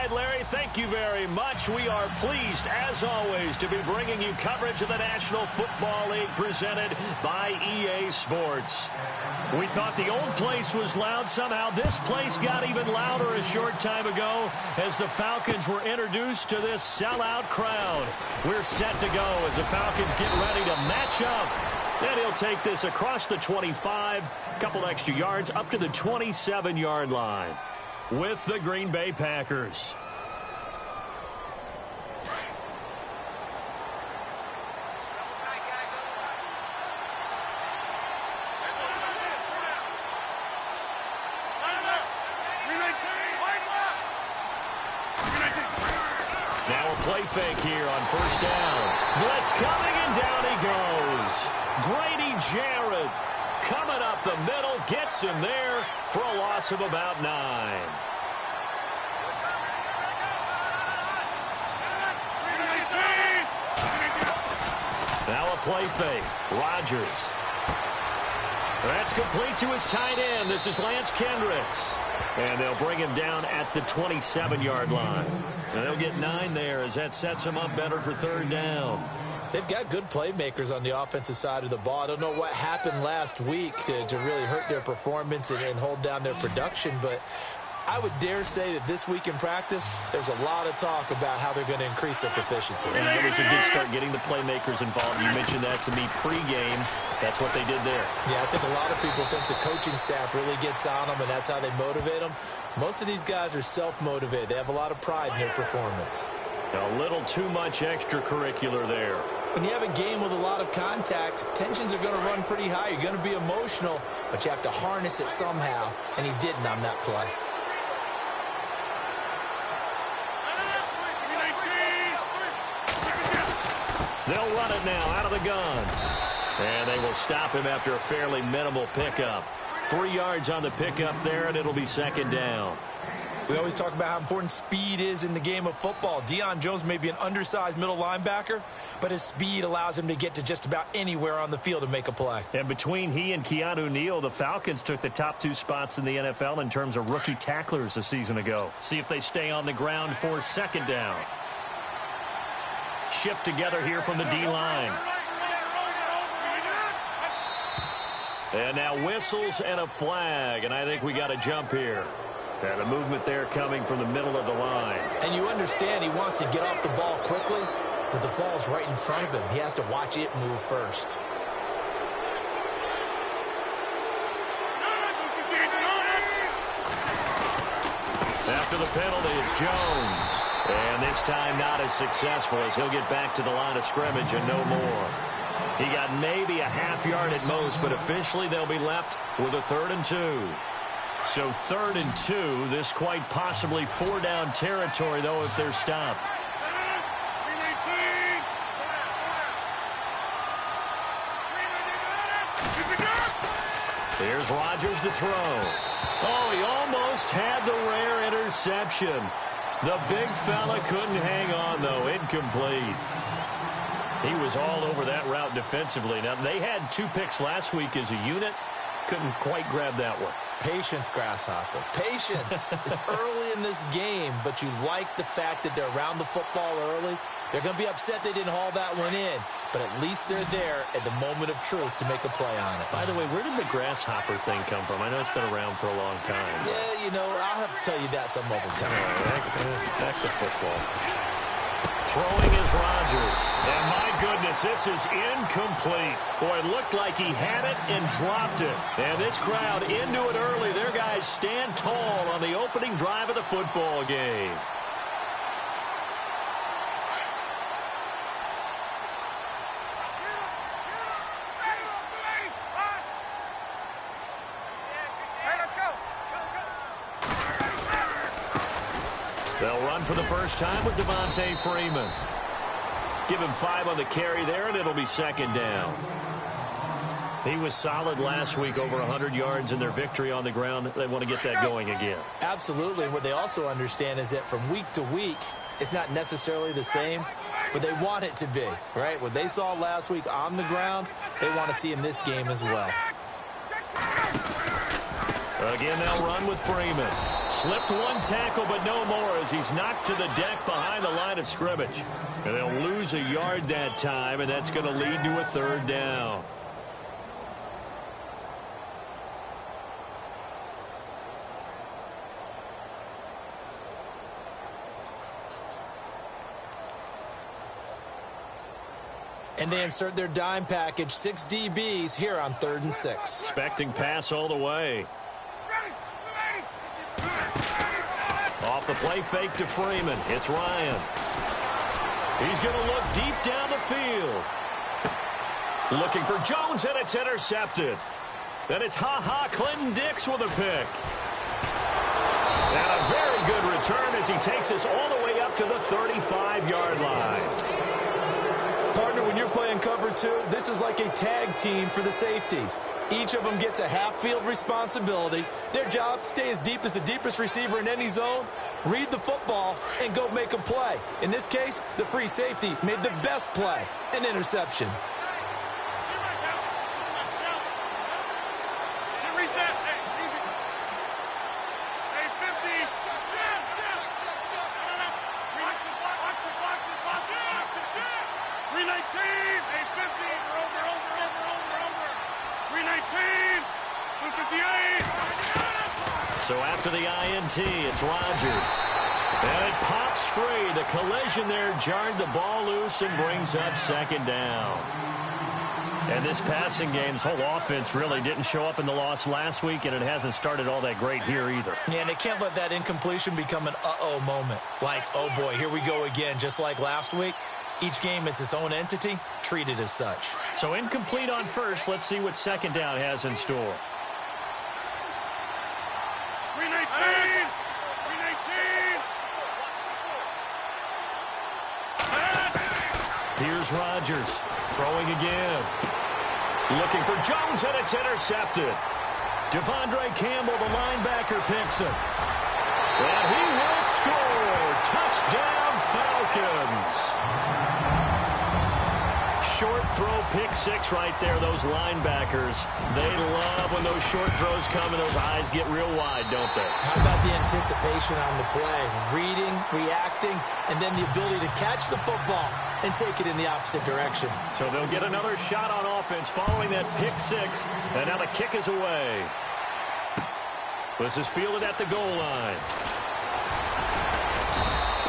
right, Larry, thank you very much. We are pleased, as always, to be bringing you coverage of the National Football League presented by EA Sports. We thought the old place was loud. Somehow this place got even louder a short time ago as the Falcons were introduced to this sellout crowd. We're set to go as the Falcons get ready to match up. And he'll take this across the 25, a couple extra yards, up to the 27-yard line with the Green Bay Packers. Now a play fake here on first down. Blitz coming, and down he goes. Grady Jarrett coming up the middle, gets him there for a loss of about 9. Now a play fake. Rodgers. That's complete to his tight end. This is Lance Kendricks. And they'll bring him down at the 27-yard line. And they'll get 9 there as that sets him up better for third down. They've got good playmakers on the offensive side of the ball. I don't know what happened last week to really hurt their performance and hold down their production, but I would dare say that this week in practice, there's a lot of talk about how they're going to increase their proficiency. And it was a good start getting the playmakers involved. You mentioned that to me pregame. That's what they did there. Yeah, I think a lot of people think the coaching staff really gets on them, and that's how they motivate them. Most of these guys are self-motivated. They have a lot of pride in their performance. A little too much extracurricular there. When you have a game with a lot of contact, tensions are going to run pretty high. You're going to be emotional, but you have to harness it somehow, and he didn't on that play. They'll run it now out of the gun. And they will stop him after a fairly minimal pickup. 3 yards on the pickup there, and it'll be second down. We always talk about how important speed is in the game of football. Deion Jones may be an undersized middle linebacker, but his speed allows him to get to just about anywhere on the field and make a play. And between he and Keanu Neal, the Falcons took the top 2 spots in the NFL in terms of rookie tacklers a season ago. See if they stay on the ground for second down. Shift together here from the D-line. And now whistles and a flag, and I think we got a jump here. And a movement there coming from the middle of the line. And you understand he wants to get off the ball quickly, but the ball's right in front of him. He has to watch it move first. After the penalty, it's Jones. And this time not as successful as he'll get back to the line of scrimmage and no more. He got maybe a half yard at most, but officially they'll be left with a 3rd and 2. So 3rd and 2, this quite possibly 4-down territory, though, if they're stopped. Here's Rodgers to throw. Oh, he almost had the rare interception. The big fella couldn't hang on, though. Incomplete. He was all over that route defensively. Now, they had 2 picks last week as a unit. Couldn't quite grab that one. Patience, Grasshopper. Patience. It's early in this game, but you like the fact that they're around the football early. They're going to be upset they didn't haul that one in, but at least they're there at the moment of truth to make a play on it. By the way, where did the grasshopper thing come from? I know it's been around for a long time. Yeah, you know, I'll have to tell you that some other time. Back to football. Throwing is Rodgers. And my goodness, this is incomplete. Boy, it looked like he had it and dropped it. And this crowd into it early. Their guys stand tall on the opening drive of the football game. They'll run for the first time with Devontae Freeman. Give him 5 on the carry there, and it'll be second down. He was solid last week, over 100 yards in their victory on the ground. They want to get that going again. Absolutely. And what they also understand is that from week to week, it's not necessarily the same, but they want it to be, right? What they saw last week on the ground, they want to see in this game as well. Again, they'll run with Freeman. Slipped one tackle, but no more as he's knocked to the deck behind the line of scrimmage. And they'll lose a yard that time, and that's going to lead to a third down. And they insert their dime package, 6 DBs here on 3rd and 6. Expecting pass all the way. Off the play fake to Freeman. It's Ryan. He's going to look deep down the field. Looking for Jones, and it's intercepted. Then it's Clinton Dix with a pick. And a very good return as he takes us all the way up to the 35-yard line. Partner, when you're playing cover 2, this is like a tag team for the safeties. Each of them gets a half-field responsibility. Their job, stay as deep as the deepest receiver in any zone, read the football, and go make a play. In this case, the free safety made the best play, an interception. So after the INT, it's Rodgers. And it pops free. The collision there jarred the ball loose and brings up second down. And this passing game's whole offense really didn't show up in the loss last week, and it hasn't started all that great here either. Yeah, and they can't let that incompletion become an uh-oh moment. Like, oh boy, here we go again, just like last week. Each game is its own entity, treated as such. So incomplete on first. Let's see what second down has in store. Here's Rodgers, throwing again. Looking for Jones, and it's intercepted. Devondre Campbell, the linebacker, picks him. And he will score. Touchdown, Falcons. Short throw, pick six right there. Those linebackers, they love when those short throws come and those eyes get real wide, don't they? How about the anticipation on the play? Reading, reacting, and then the ability to catch the football and take it in the opposite direction. So they'll get another shot on offense following that pick six, and now the kick is away. This is fielded at the goal line.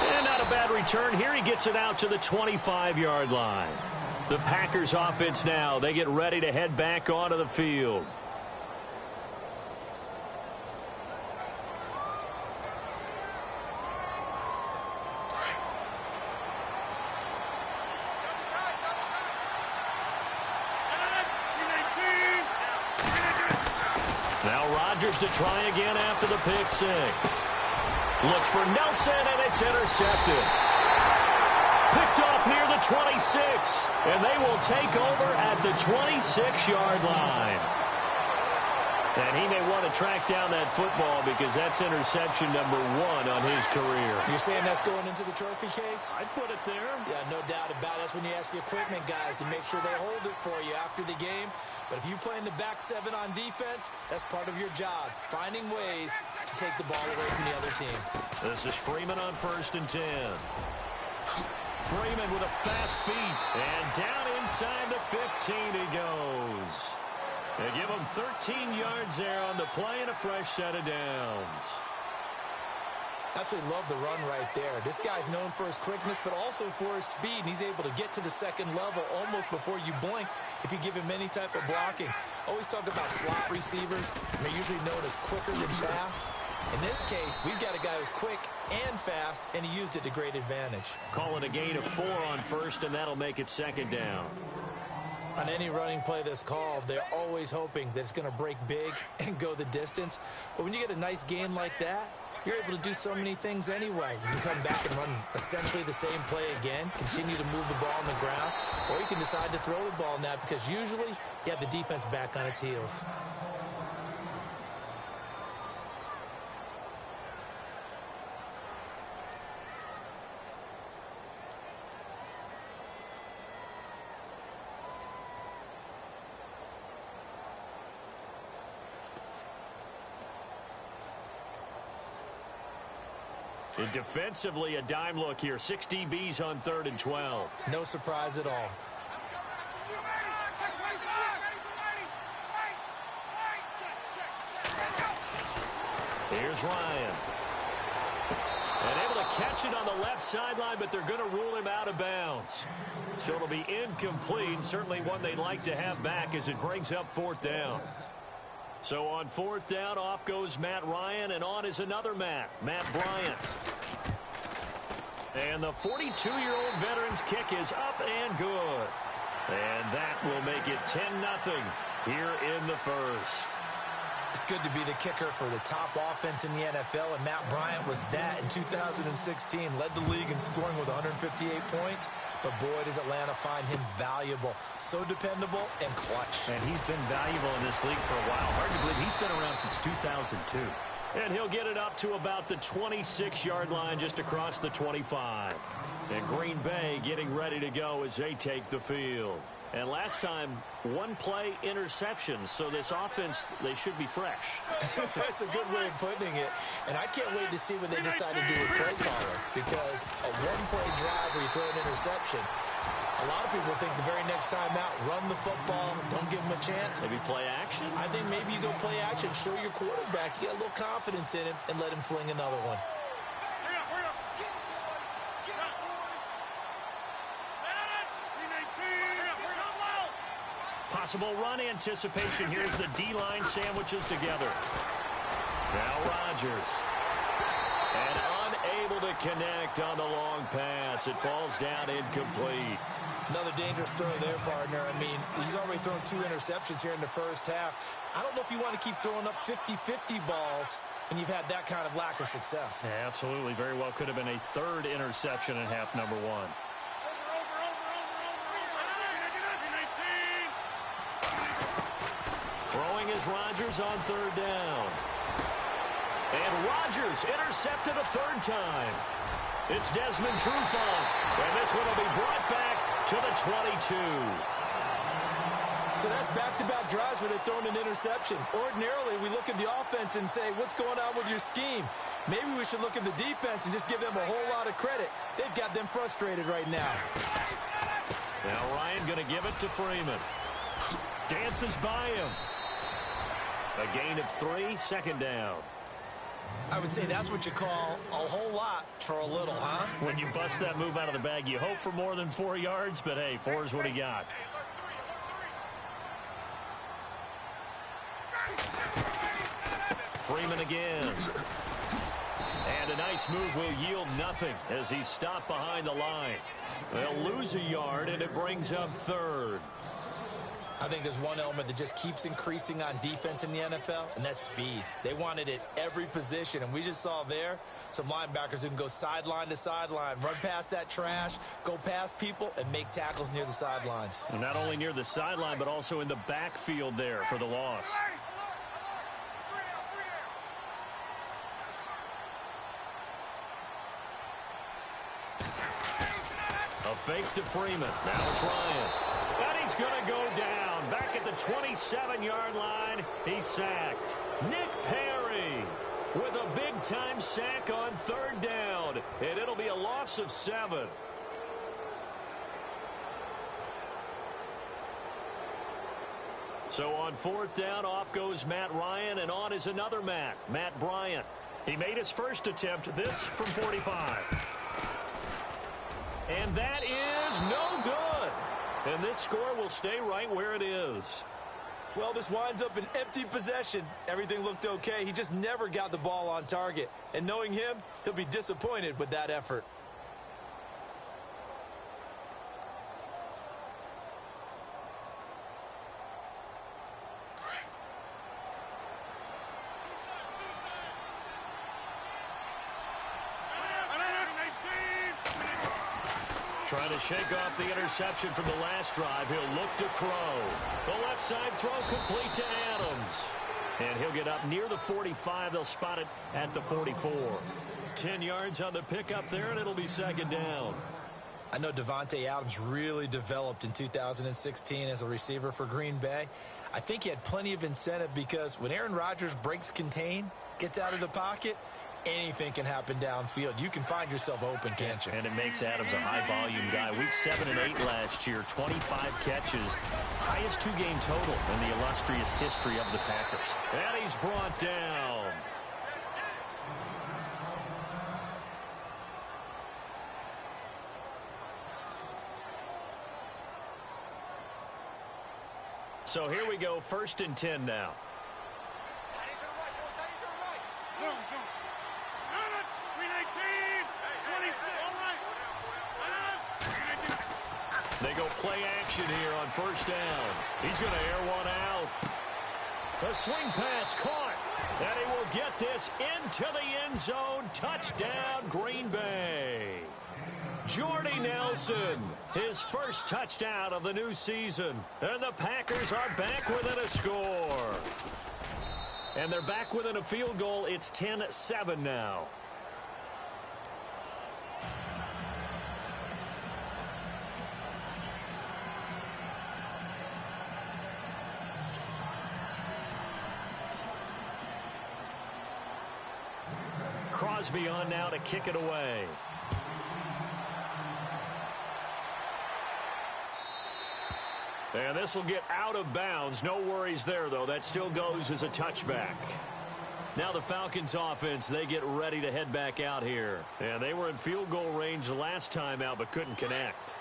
And not a bad return here. He gets it out to the 25-yard line. The Packers offense now, they get ready to head back onto the field. Now Rodgers to try again after the pick six. Looks for Nelson, and it's intercepted. Picked off near the 26, and they will take over at the 26-yard line. And he may want to track down that football because that's interception number 1 on his career. You're saying that's going into the trophy case? I'd put it there. Yeah, no doubt about it. That's when you ask the equipment guys to make sure they hold it for you after the game. But if you play in the back seven on defense, that's part of your job, finding ways to take the ball away from the other team. This is Freeman on 1st and 10. Freeman with a fast feet, and down inside the 15 he goes. They give him 13 yards there on the play and a fresh set of downs. Absolutely love the run right there. This guy's known for his quickness, but also for his speed. And he's able to get to the second level almost before you blink if you give him any type of blocking. Always talk about slot receivers. They're usually known as quicker than fast. In this case, we've got a guy who's quick and fast, and he used it to great advantage. Calling a gain of 4 on first, and that'll make it second down. On any running play that's called, they're always hoping that it's going to break big and go the distance. But when you get a nice gain like that, you're able to do so many things anyway. You can come back and run essentially the same play again, continue to move the ball on the ground, or you can decide to throw the ball now because usually you have the defense back on its heels. And defensively, a dime look here. 6 DBs on 3rd and 12. No surprise at all. Here's Ryan. And able to catch it on the left sideline, but they're going to rule him out of bounds. So it'll be incomplete. Certainly one they'd like to have back as it brings up 4th down. So on 4th down, off goes Matt Ryan, and on is another Matt Bryant. And the 42-year-old veteran's kick is up and good. And that will make it 10-0 here in the first. It's good to be the kicker for the top offense in the NFL, and Matt Bryant was that in 2016. Led the league in scoring with 158 points, but boy, does Atlanta find him valuable. So dependable and clutch. And he's been valuable in this league for a while. Hard to believe he's been around since 2002. And he'll get it up to about the 26-yard line, just across the 25. And Green Bay getting ready to go as they take the field. And last time, 1-play interception. So this offense, they should be fresh. That's a good way of putting it. And I can't wait to see what they decide to do with play calling. Because a 1-play drive where you throw an interception, a lot of people think the very next time out, run the football, don't give them a chance. Maybe play action? I think maybe you go play action, show your quarterback, you get a little confidence in him, and let him fling another one. Possible run anticipation. Here's the D-line sandwiches together. Now Rodgers. And unable to connect on the long pass. It falls down incomplete. Another dangerous throw there, partner. I mean, he's already thrown 2 interceptions here in the first half. I don't know if you want to keep throwing up 50-50 balls when you've had that kind of lack of success. Yeah, absolutely. Very well could have been a 3rd interception in half number 1. Throwing is Rodgers on 3rd down. And Rodgers intercepted a 3rd time. It's Desmond Trufant. And this one will be brought back to the 22. So that's back-to-back drives where they've thrown an interception. Ordinarily, we look at the offense and say, what's going on with your scheme? Maybe we should look at the defense and just give them a whole lot of credit. They've got them frustrated right now. Now Ryan going to give it to Freeman. Dances by him. A gain of 3, 2nd down. I would say that's what you call a whole lot for a little, huh? When you bust that move out of the bag, you hope for more than 4 yards, but hey, 4 is what he got. Freeman again. And a nice move will yield nothing as he's stopped behind the line. They'll lose a yard, and it brings up 3rd. I think there's one element that just keeps increasing on defense in the NFL, and that's speed. They want it at every position, and we just saw there some linebackers who can go sideline to sideline, run past that trash, go past people, and make tackles near the sidelines. And not only near the sideline, but also in the backfield there for the loss. A fake to Freeman. Now it's Ryan. And he's going to go down. Back at the 27-yard line, he's sacked. Nick Perry with a big-time sack on 3rd down. And it'll be a loss of 7. So on 4th down, off goes Matt Ryan, and on is another Matt Bryant. He made his first attempt, this from 45. And that is no good. And this score will stay right where it is. Well, this winds up an empty possession. Everything looked okay. He just never got the ball on target. And knowing him, he'll be disappointed with that effort. Trying to shake off the interception from the last drive. He'll look to throw. The left side throw complete to Adams. And he'll get up near the 45. They'll spot it at the 44. 10 yards on the pickup there, and it'll be 2nd down. I know Davante Adams really developed in 2016 as a receiver for Green Bay. I think he had plenty of incentive because when Aaron Rodgers breaks contain, gets out of the pocket, anything can happen downfield. You can find yourself open, can't you? And it makes Adams a high-volume guy. Week 7 and 8 last year, 25 catches. Highest two-game total in the illustrious history of the Packers. And he's brought down. So here we go, 1st and 10 now. They go play action here on 1st down. He's going to air one out. The swing pass caught. And he will get this into the end zone. Touchdown, Green Bay. Jordy Nelson, his first touchdown of the new season. And the Packers are back within a score. And they're back within a field goal. It's 10-7 now. Crosby on now to kick it away. And this will get out of bounds. No worries there, though. That still goes as a touchback. Now the Falcons offense, they get ready to head back out here. And they were in field goal range the last time out, but couldn't connect.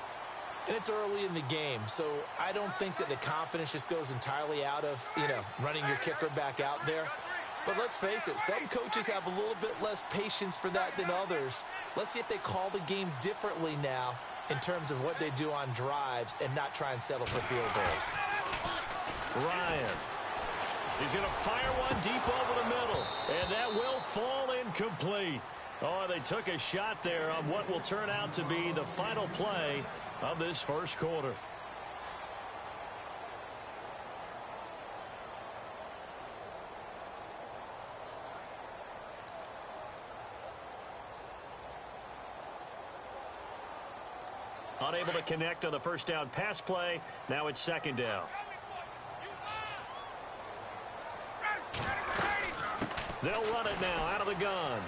And it's early in the game, so I don't think that the confidence just goes entirely out of, running your kicker back out there. But let's face it, some coaches have a little bit less patience for that than others. Let's see if they call the game differently now in terms of what they do on drives and not try and settle for field goals. Ryan. He's going to fire one deep over the middle. And that will fall incomplete. Oh, they took a shot there on what will turn out to be the final play of this first quarter. Unable to connect on the first down pass play. Now it's 2nd down. They'll run it now out of the gun.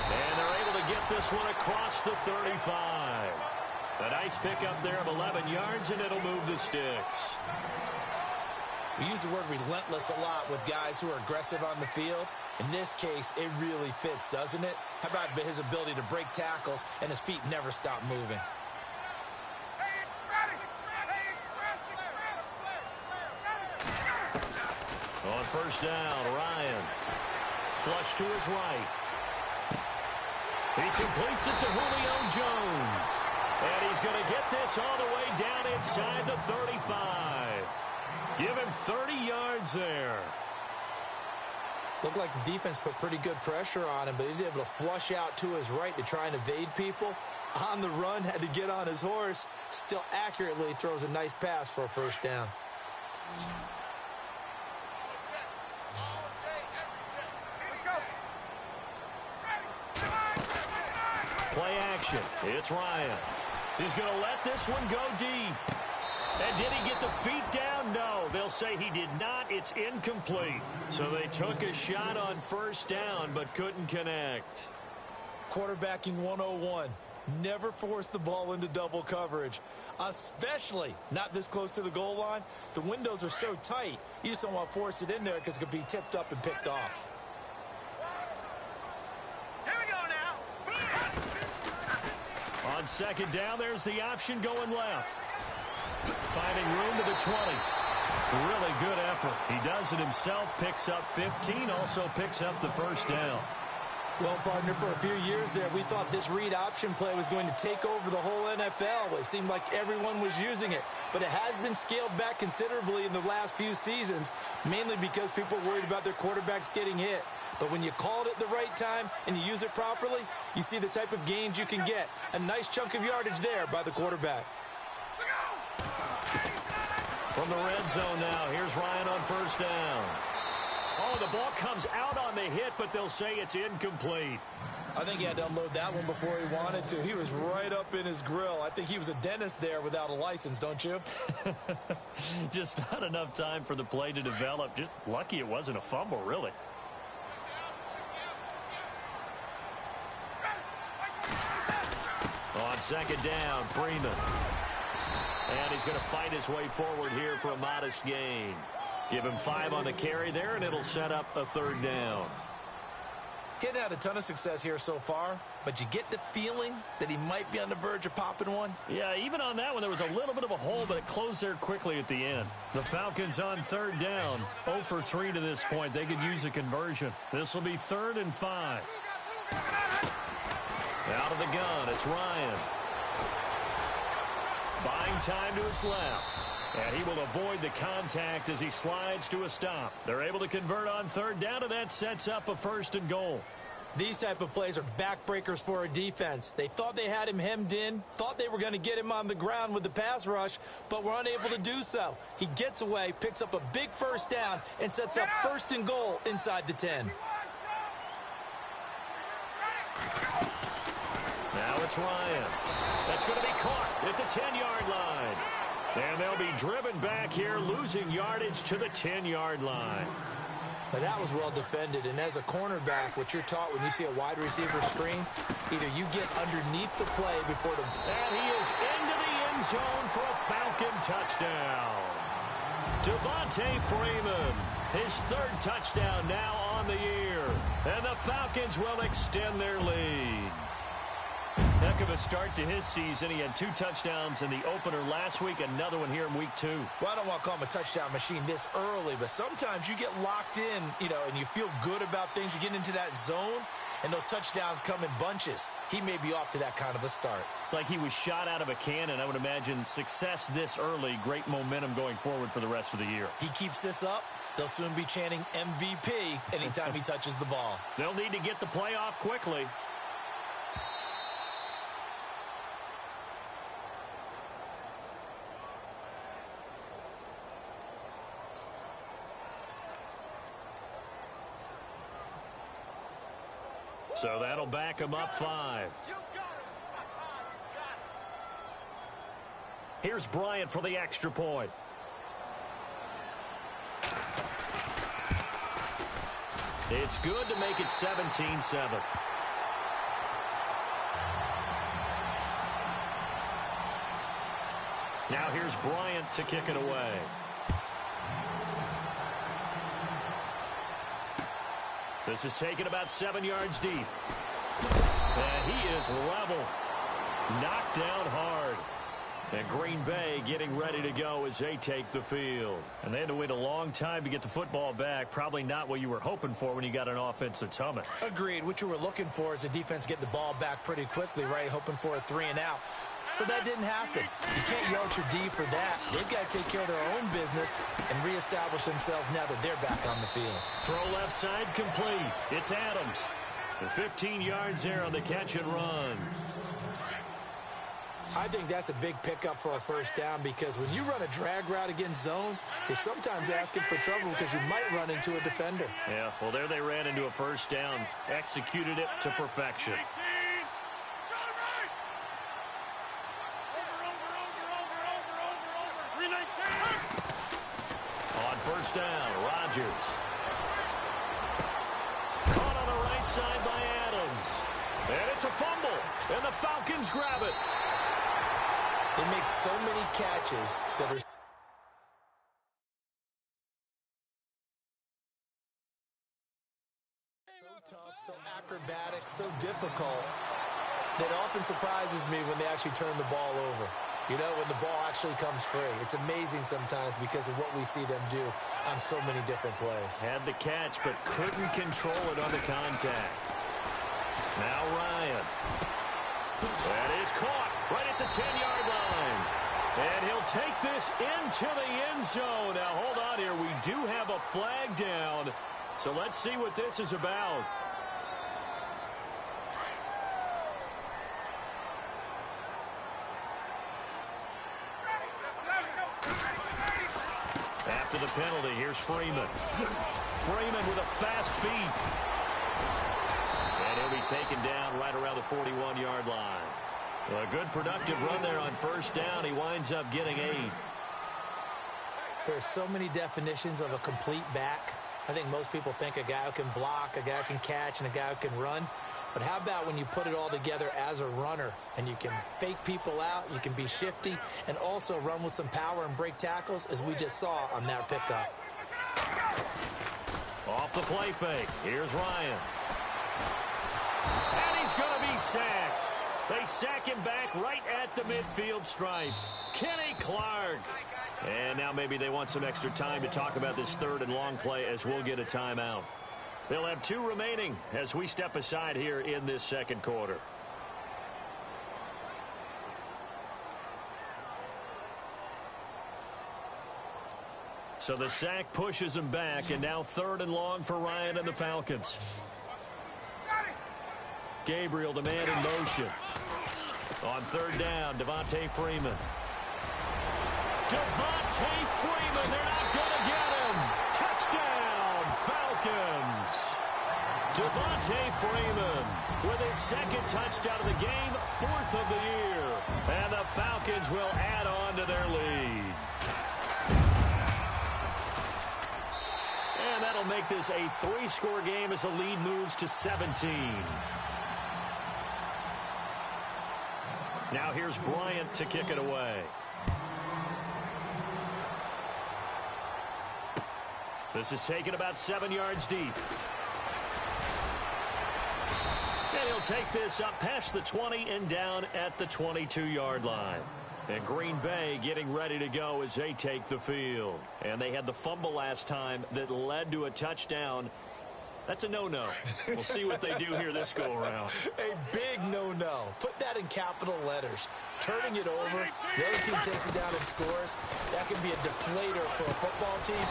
And they're able to get this one across the 35. A nice pickup there of 11 yards, and it'll move the sticks. We use the word relentless a lot with guys who are aggressive on the field. In this case, it really fits, doesn't it? How about his ability to break tackles and his feet never stop moving? On 1st down, Ryan. Flush to his right. He completes it to Julio Jones. And he's going to get this all the way down inside the 35. Give him 30 yards there. Looked like the defense put pretty good pressure on him, but he's able to flush out to his right to try and evade people. On the run, had to get on his horse. Still accurately throws a nice pass for a 1st down. Play action. It's Ryan. He's going to let this one go deep. And did he get the feet down? No. They'll say he did not. It's incomplete. So they took a shot on 1st down but couldn't connect. Quarterbacking 101. Never force the ball into double coverage, especially not this close to the goal line. The windows are so tight, you just don't want to force it in there because it could be tipped up and picked off. Here we go now. On 2nd down, there's the option going left. Finding room to the 20. Really good effort. He does it himself, picks up 15, also picks up the 1st down. Well, partner, for a few years there, we thought this read option play was going to take over the whole NFL. It seemed like everyone was using it, but it has been scaled back considerably in the last few seasons, mainly because people are worried about their quarterbacks getting hit. But when you call it at the right time and you use it properly, you see the type of gains you can get. A nice chunk of yardage there by the quarterback. From the red zone now, here's Ryan on 1st down. Oh, the ball comes out on the hit, but they'll say it's incomplete. I think he had to unload that one before he wanted to. He was right up in his grill. I think he was a dentist there without a license, don't you? Just not enough time for the play to develop. Just lucky it wasn't a fumble, really. On second down, Freeman. And he's going to fight his way forward here for a modest gain. Give him 5 on the carry there, and it'll set up a third down. Getting out a ton of success here so far, but you get the feeling that he might be on the verge of popping one. Yeah, even on that one, there was a little bit of a hole, but it closed there quickly at the end. The Falcons on third down, 0 for 3 to this point. They could use a conversion. This will be 3rd and 5. Out of the gun, it's Ryan. Buying time to his left. And he will avoid the contact as he slides to a stop. They're able to convert on third down, and that sets up a 1st and goal. These type of plays are backbreakers for a defense. They thought they had him hemmed in, thought they were going to get him on the ground with the pass rush, but were unable to do so. He gets away, picks up a big 1st down, and sets up 1st and goal inside the 10. Now it's Ryan. That's going to be caught at the 10-yard line. And they'll be driven back here, losing yardage to the 10-yard line. But that was well defended, and as a cornerback, what you're taught when you see a wide receiver screen, either you get underneath the play before the... And he is into the end zone for a Falcon touchdown. Devontae Freeman, his 3rd touchdown now on the year. And the Falcons will extend their lead. Heck of a start to his season. He had 2 touchdowns in the opener last week, another one here in week 2. Well, I don't want to call him a touchdown machine this early, but sometimes you get locked in, and you feel good about things. You get into that zone, and those touchdowns come in bunches. He may be off to that kind of a start. It's like he was shot out of a cannon. I would imagine success this early, great momentum going forward for the rest of the year. He keeps this up, they'll soon be chanting MVP anytime he touches the ball. They'll need to get the play off quickly. So that'll back him up 5. Here's Bryant for the extra point. It's good to make it 17-7. Now here's Bryant to kick it away. This is taken about 7 yards deep. And he is level. Knocked down hard. And Green Bay getting ready to go as they take the field. And they had to wait a long time to get the football back. Probably not what you were hoping for when you got an offense that's humming. Agreed. What you were looking for is the defense get the ball back pretty quickly, right? Hoping for a 3 and out. So that didn't happen. You can't yell at your D for that. They've got to take care of their own business and reestablish themselves now that they're back on the field. Throw left side complete. It's Adams. The 15 yards there on the catch and run. I think that's a big pickup for a 1st down because when you run a drag route against zone, you're sometimes asking for trouble because you might run into a defender. Yeah, well, there they ran into a 1st down. Executed it to perfection. On 1st down, Rodgers. Caught on the right side by Adams. And it's a fumble. And the Falcons grab it. They make so many catches that are so tough, so acrobatic, so difficult that often surprises me when they actually turn the ball over. When the ball actually comes free. It's amazing sometimes because of what we see them do on so many different plays. Had the catch, but couldn't control it on the contact. Now Ryan. That is caught right at the 10-yard line. And he'll take this into the end zone. Now, hold on here. We do have a flag down. So let's see what this is about. After the penalty, here's Freeman. Freeman with a fast feet. And he'll be taken down right around the 41-yard line. A good productive run there on 1st down. He winds up getting 8. There are so many definitions of a complete back. I think most people think a guy who can block, a guy who can catch, and a guy who can run. But how about when you put it all together as a runner and you can fake people out, you can be shifty, and also run with some power and break tackles, as we just saw on that pickup. Off the play fake. Here's Ryan. And he's going to be sacked. They sack him back right at the midfield stripe. Kenny Clark. And now maybe they want some extra time to talk about this third and long play as we'll get a timeout. They'll have 2 remaining as we step aside here in this second quarter. So the sack pushes him back, and now third and long for Ryan and the Falcons. Gabriel, the man in motion. On third down, Devontae Freeman. Devontae Freeman, they're not going to get him. Touchdown, Falcons. Devontae Freeman with his second touchdown of the game, 4th of the year. And the Falcons will add on to their lead. And that'll make this a 3-score game as the lead moves to 17. Now here's Bryant to kick it away. This is taken about 7 yards deep. And he'll take this up past the 20 and down at the 22-yard line. And Green Bay getting ready to go as they take the field. And they had the fumble last time that led to a touchdown. That's a no-no. We'll see what they do here this go-around. A big no-no. Put that in capital letters. Turning it over, the other team takes it down and scores. That can be a deflator for a football team.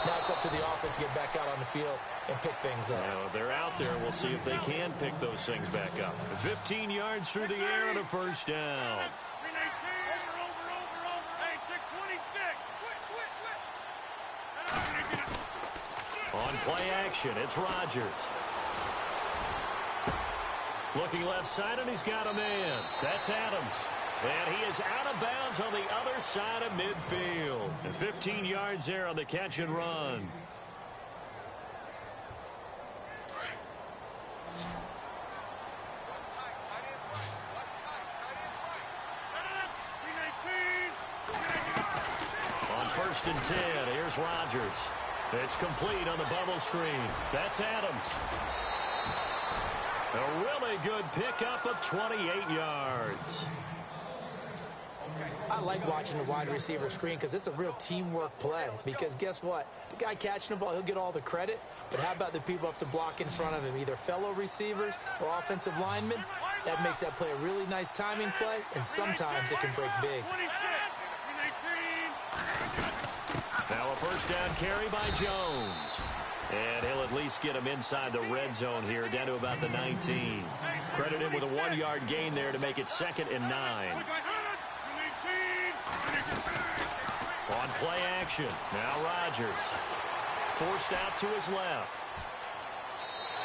Now it's up to the offense to get back out on the field and pick things up. Now, they're out there. We'll see if they can pick those things back up. 15 yards through the air and a first down. On play action, it's Rodgers. Looking left side, and he's got a man. That's Adams. And he is out of bounds on the other side of midfield. And 15 yards there on the catch and run. On 1st and 10, here's Rodgers. It's complete on the bubble screen. That's Adams. A really good pickup of 28 yards. I like watching the wide receiver screen because it's a real teamwork play. Because guess what? The guy catching the ball, he'll get all the credit. But how about the people up to block in front of him, either fellow receivers or offensive linemen? That makes that play a really nice timing play, and sometimes it can break big. Now a first down carry by Jones. And he'll at least get him inside the red zone here, down to about the 19. Credit him with a 1-yard gain there to make it 2nd and 9. On play action, now Rodgers. Forced out to his left.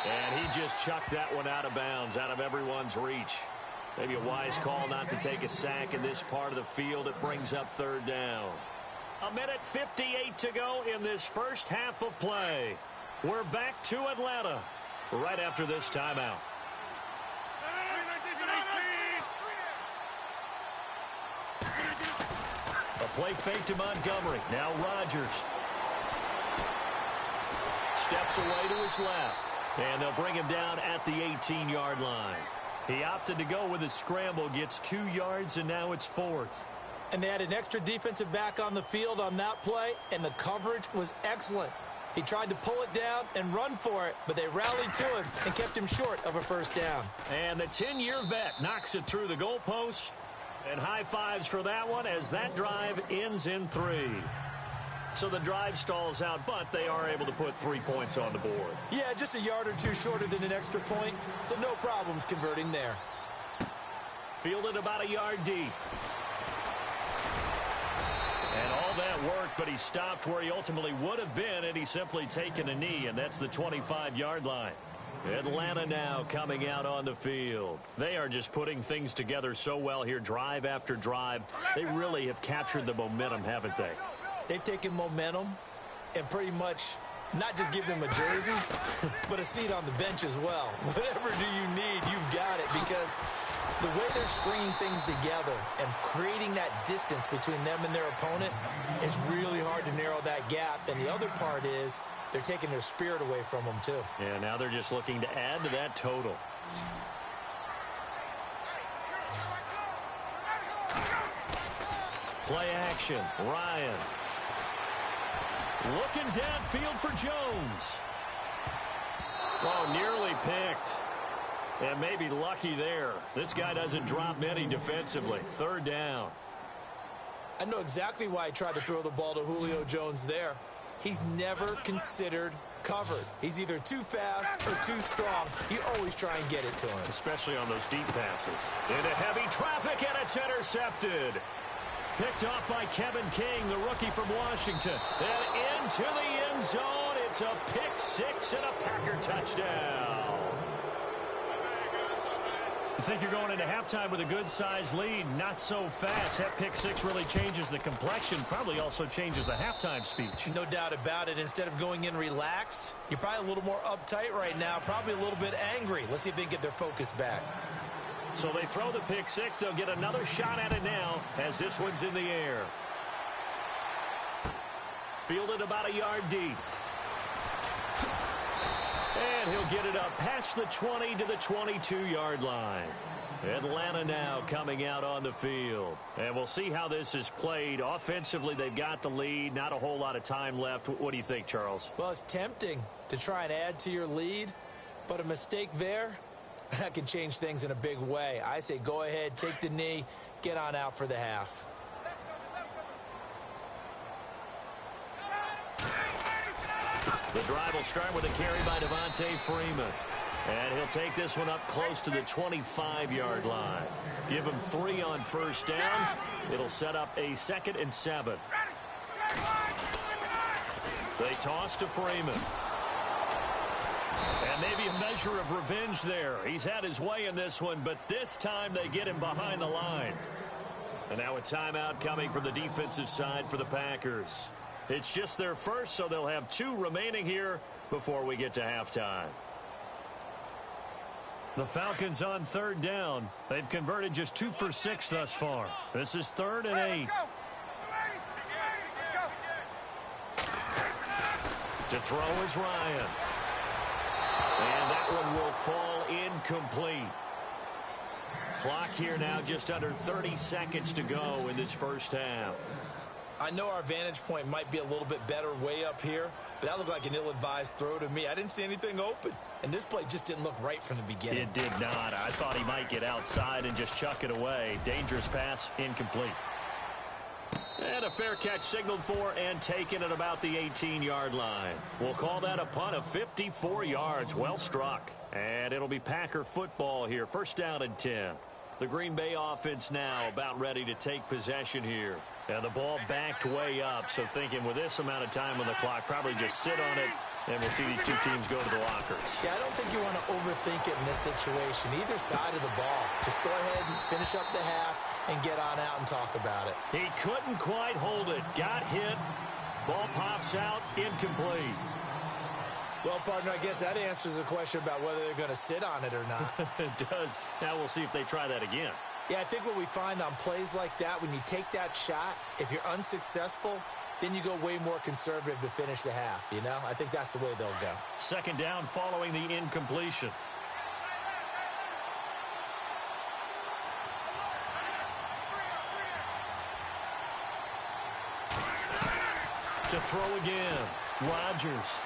And he just chucked that one out of bounds, out of everyone's reach. Maybe a wise call not to take a sack in this part of the field. It brings up third down. 1:58 to go in this first half of play. We're back to Atlanta right after this timeout. A play fake to Montgomery. Now Rodgers. Steps away to his left. And they'll bring him down at the 18-yard line. He opted to go with a scramble, gets 2 yards, and now it's 4th. And they had an extra defensive back on the field on that play, and the coverage was excellent. He tried to pull it down and run for it, but they rallied to him and kept him short of a first down. And the 10-year vet knocks it through the goalpost. And high fives for that one as that drive ends in 3. So the drive stalls out, but they are able to put 3 points on the board. Yeah, just a yard or two shorter than an extra point, so no problems converting there. Fielded about a yard deep. And all that worked, but he stopped where he ultimately would have been, and he's simply taken a knee, and that's the 25-yard line. Atlanta now coming out on the field. They are just putting things together so well here, drive after drive. They really have captured the momentum, haven't they? They've taken momentum and pretty much not just give him a jersey, but a seat on the bench as well. Whatever do you need, you've got it, because the way they're stringing things together and creating that distance between them and their opponent is really hard to narrow that gap. And the other part is they're taking their spirit away from them, too. Yeah, now they're just looking to add to that total. Play action. Ryan. Looking downfield for Jones. Oh, nearly picked. And maybe lucky there. This guy doesn't drop many defensively. Third down. I know exactly why he tried to throw the ball to Julio Jones there. He's never considered covered. He's either too fast or too strong. You always try and get it to him. Especially on those deep passes. Into heavy traffic, and it's intercepted. Picked off by Kevin King, the rookie from Washington. And into the end zone. It's a pick six and a Packer touchdown. You think you're going into halftime with a good-sized lead. Not so fast. That pick six really changes the complexion. Probably also changes the halftime speech. No doubt about it. Instead of going in relaxed, you're probably a little more uptight right now. Probably a little bit angry. Let's see if they can get their focus back. So they throw the pick six. They'll get another shot at it now as this one's in the air. Fielded about a yard deep. And he'll get it up past the 20 to the 22-yard line. Atlanta now coming out on the field. And we'll see how this is played. Offensively, they've got the lead. Not a whole lot of time left. What do you think, Charles? Well, it's tempting to try and add to your lead, but a mistake there, that can change things in a big way. I say go ahead, take the knee, get on out for the half. The drive will start with a carry by Devontae Freeman. And he'll take this one up close to the 25-yard line. Give him 3 on first down. It'll set up a 2nd and 7. They toss to Freeman. And maybe a measure of revenge there. He's had his way in this one, but this time they get him behind the line. And now a timeout coming from the defensive side for the Packers. It's just their first, so they'll have 2 remaining here before we get to halftime. The Falcons on 3rd down. They've converted just 2 for 6 thus far. This is 3rd and 8. To throw is Ryan. And that one will fall incomplete. Clock here now just under 30 seconds to go in this first half. I know our vantage point might be a little bit better way up here, but that looked like an ill-advised throw to me. I didn't see anything open, and this play just didn't look right from the beginning. It did not. I thought he might get outside and just chuck it away. Dangerous pass, incomplete. And a fair catch signaled for and taken at about the 18-yard line. We'll call that a punt of 54 yards. Well struck. And it'll be Packer football here. First down and 10. The Green Bay offense now about ready to take possession here. And the ball backed way up, so thinking with this amount of time on the clock, probably just sit on it, and we'll see these 2 teams go to the lockers. Yeah, I don't think you want to overthink it in this situation. Either side of the ball. Just go ahead and finish up the half and get on out and talk about it. He couldn't quite hold it. Got hit. Ball pops out. Incomplete. Well, partner, I guess that answers the question about whether they're going to sit on it or not. It does. Now we'll see if they try that again. Yeah, I think what we find on plays like that, when you take that shot, if you're unsuccessful, then you go way more conservative to finish the half, you know? I think that's the way they'll go. 2nd down following the incompletion. To throw again, Rodgers.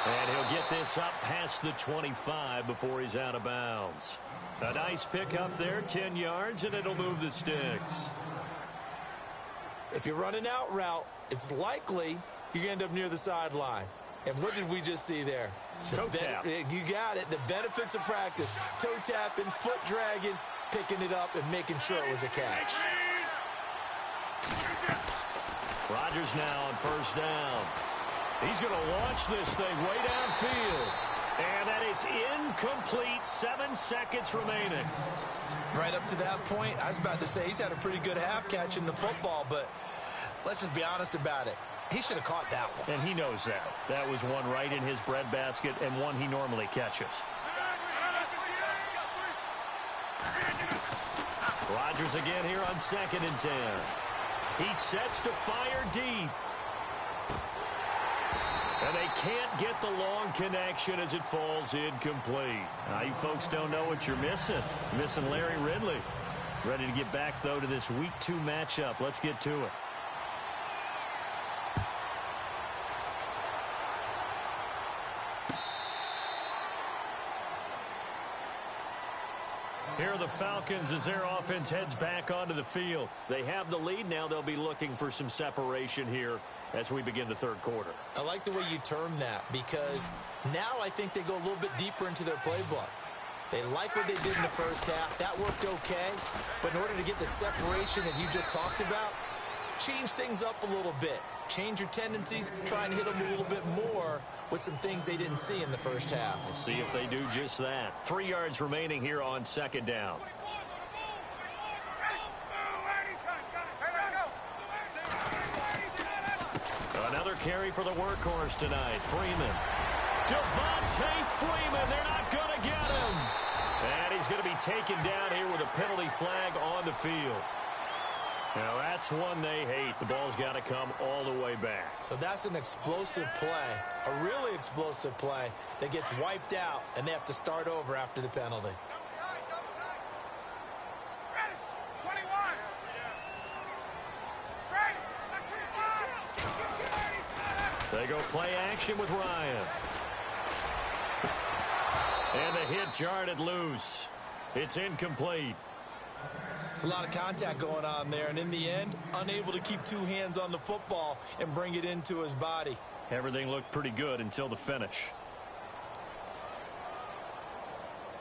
And he'll get this up past the 25 before he's out of bounds. A nice pick up there, 10 yards, and it'll move the sticks. If you're running out route, it's likely you're going to end up near the sideline. And what did we just see there? Toe tap. You got it. The benefits of practice. Toe tapping, foot dragging, picking it up, and making sure it was a catch. Rodgers now on first down. He's going to launch this thing way downfield. And that is incomplete. 7 seconds remaining. Right up to that point, I was about to say he's had a pretty good half catching the football, but let's just be honest about it. He should have caught that one. And he knows that. That was one right in his breadbasket and one he normally catches. Rodgers again here on 2nd and 10. He sets to fire deep. And they can't get the long connection as it falls incomplete. Now, you folks don't know what you're missing. Missing Larry Ridley. Ready to get back, though, to this Week 2 matchup. Let's get to it. Here are the Falcons as their offense heads back onto the field. They have the lead. Now they'll be looking for some separation here as we begin the third quarter. I like the way you term that because now I think they go a little bit deeper into their playbook. They like what they did in the first half. That worked okay. But in order to get the separation that you just talked about, change things up a little bit. Change your tendencies. Try and hit them a little bit more with some things they didn't see in the first half. We'll see if they do just that. 3 yards remaining here on 2nd down. Another carry for the workhorse tonight. Freeman. Devontae Freeman. They're not going to get him. And he's going to be taken down here with a penalty flag on the field. Now, that's one they hate. The ball's got to come all the way back. So that's an explosive play, a really explosive play that gets wiped out, and they have to start over after the penalty. They go play action with Ryan. And the hit jarred it loose. It's incomplete. It's a lot of contact going on there, and in the end, unable to keep two hands on the football and bring it into his body. Everything looked pretty good until the finish.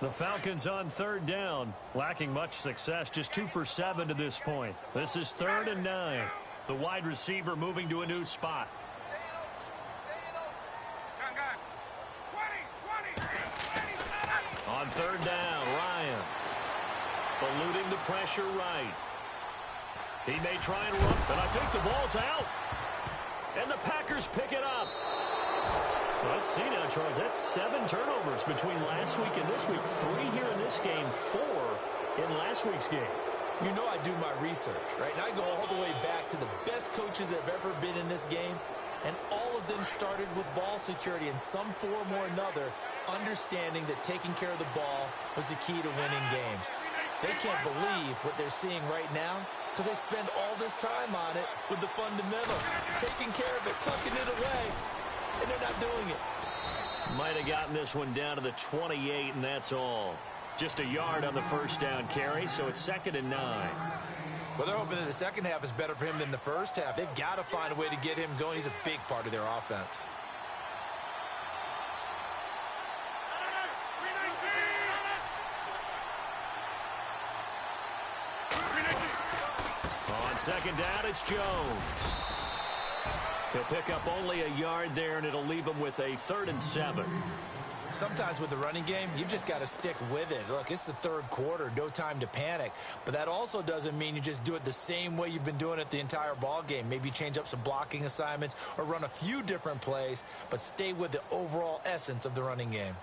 The Falcons on 3rd down, lacking much success, just 2 for 7 to this point. This is 3rd and 9. The wide receiver moving to a new spot. On 3rd down, Ryan. Eluding the pressure right. He may try and run, and I think the ball's out. And the Packers pick it up. Let's see now, Charles. That's 7 turnovers between last week and this week. 3 here in this game, 4 in last week's game. You know I do my research, right? And I go all the way back to the best coaches that have ever been in this game. And all of them started with ball security in some form or another, understanding that taking care of the ball was the key to winning games. They can't believe what they're seeing right now because they spend all this time on it with the fundamentals, taking care of it, tucking it away, and they're not doing it. Might have gotten this one down to the 28, and that's all. Just a yard on the first down carry, so it's 2nd and 9. Well, they're hoping that the second half is better for him than the first half. They've got to find a way to get him going. He's a big part of their offense. On 2nd down, it's Jones. He'll pick up only a yard there, and it'll leave him with a 3rd and 7. Sometimes with the running game, you've just got to stick with it. Look, it's the 3rd quarter, no time to panic. But that also doesn't mean you just do it the same way you've been doing it the entire ball game. Maybe change up some blocking assignments or run a few different plays, but stay with the overall essence of the running game.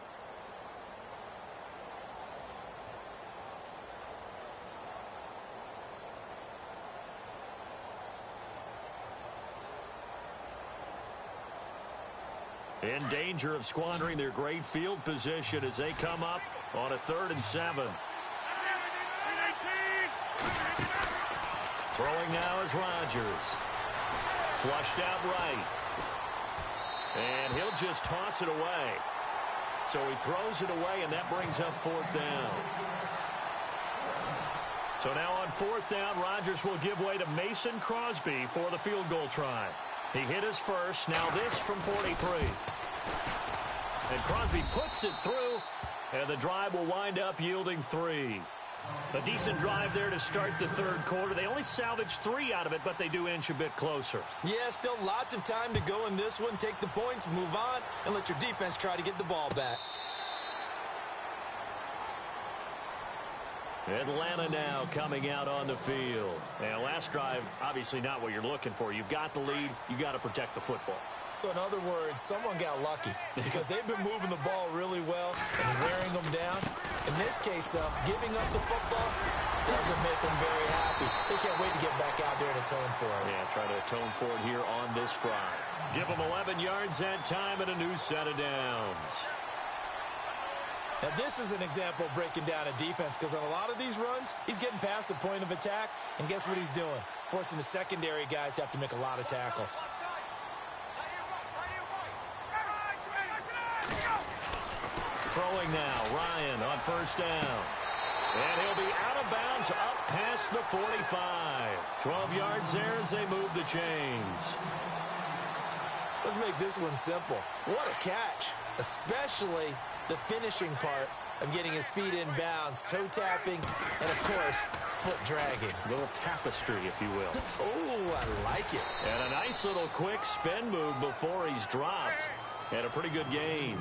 In danger of squandering their great field position as they come up on a 3rd and 7. Throwing now is Rodgers. Flushed out right. And he'll just toss it away. So he throws it away, and that brings up 4th down. So now on 4th down, Rodgers will give way to Mason Crosby for the field goal try. He hit his first. Now this from 43. And Crosby puts it through, and the drive will wind up yielding 3. A decent drive there to start the 3rd quarter. They only salvaged 3 out of it, but they do inch a bit closer. Yeah, still lots of time to go in this one. Take the points, move on, and let your defense try to get the ball back. Atlanta now coming out on the field. And last drive, obviously not what you're looking for. You've got the lead. You got to protect the football. So in other words, someone got lucky because they've been moving the ball really well and wearing them down. In this case, though, giving up the football doesn't make them very happy. They can't wait to get back out there and atone for it. Yeah, try to atone for it here on this drive. Give them 11 yards that time and a new set of downs. Now, this is an example of breaking down a defense because on a lot of these runs, he's getting past the point of attack, and guess what he's doing? Forcing the secondary guys to have to make a lot of tackles. Throwing now, Ryan on first down. And he'll be out of bounds up past the 45. 12 yards there as they move the chains. Let's make this one simple. What a catch, especially the finishing part of getting his feet in bounds, toe tapping, and, of course, foot dragging. A little tapestry, if you will. Oh, I like it. And a nice little quick spin move before he's dropped. And a pretty good gain.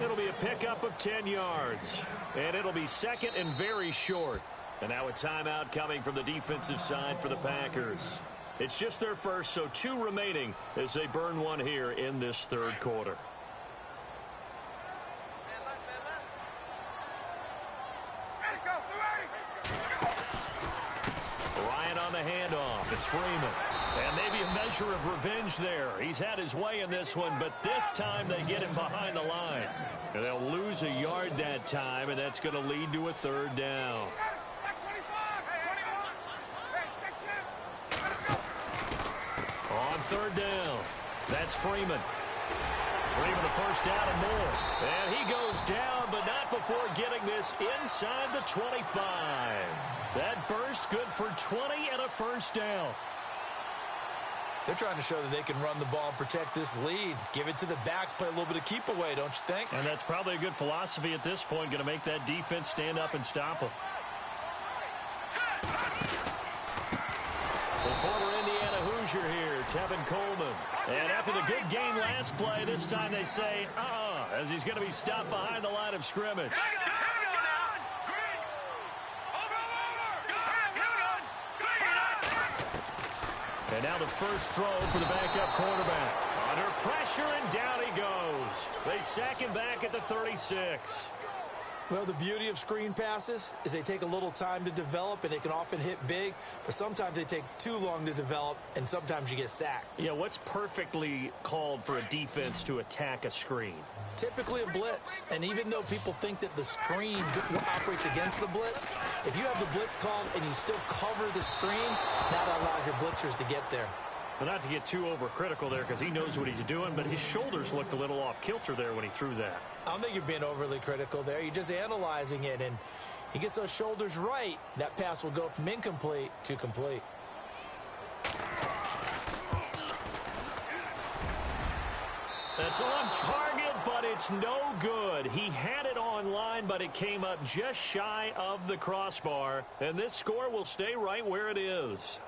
It'll be a pickup of 10 yards. And it'll be second and very short. And now a timeout coming from the defensive side for the Packers. It's just their first, so 2 remaining as they burn one here in this third quarter. Ryan on the handoff. It's Freeman. And maybe a measure of revenge there. He's had his way in this one, but this time they get him behind the line. And they'll lose a yard that time, and that's going to lead to a third down. On third down, that's Freeman. Freeman the first down and more. And he goes down, but not before getting this inside the 25. That burst good for 20 and a first down. They're trying to show that they can run the ball and protect this lead. Give it to the backs, play a little bit of keep away, don't you think? And that's probably a good philosophy at this point, going to make that defense stand up and stop them. The former Indiana Hoosier here, Tevin Coleman. And after the good gain last play, this time they say, as he's going to be stopped behind the line of scrimmage. And now the first throw for the backup quarterback. Under pressure, and down he goes. They sack him back at the 36. Well, the beauty of screen passes is they take a little time to develop, and they can often hit big, but sometimes they take too long to develop, and sometimes you get sacked. Yeah, what's perfectly called for a defense to attack a screen? Typically a blitz, and even though people think that the screen operates against the blitz, if you have the blitz called and you still cover the screen, now that allows your blitzers to get there. Well, not to get too overcritical there because he knows what he's doing, but his shoulders looked a little off kilter there when he threw that. I don't think you're being overly critical there. You're just analyzing it, and he gets those shoulders right, that pass will go from incomplete to complete. That's on target, but it's no good. He had it on line, but it came up just shy of the crossbar, and this score will stay right where it is.